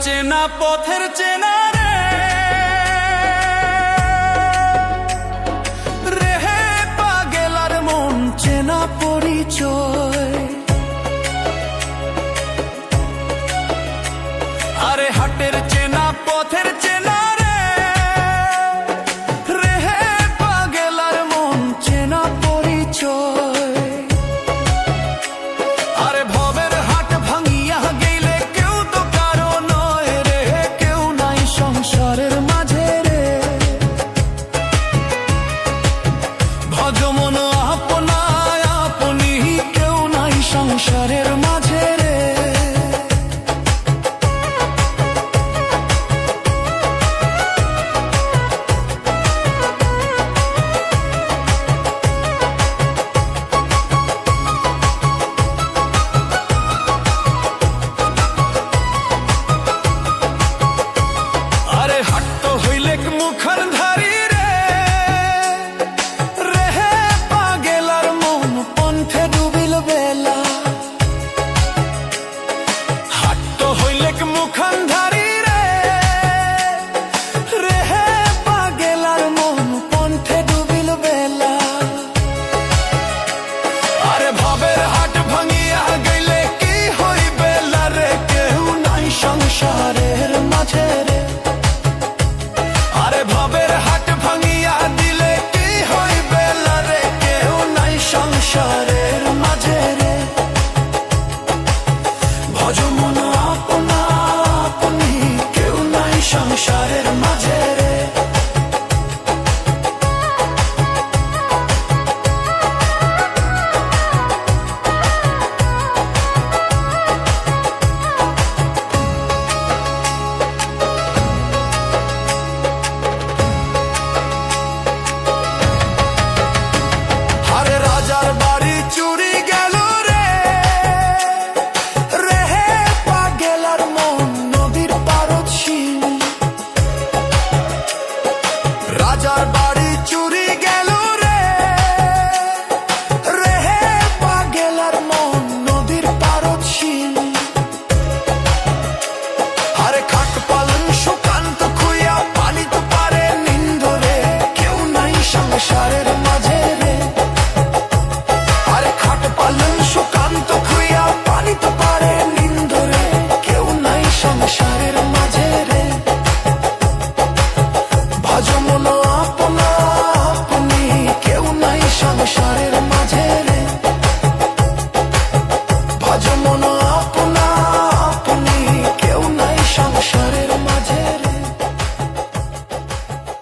চেনা পথের চেনা রে, রেহে পাগেলার মন চেনা পরিচয়। আরে হাটের চেনা পথের চেনা রে, রেহে পাগেলার মন চেনা পরিচয়। আরে ভবের হাট ভাঙিয়া গেলে কেউ তো কারো নয় রে, কেউ নাই সংসারের মাঝে রে। ভজমন আপনায় আপনি, কেউ নাই সংসার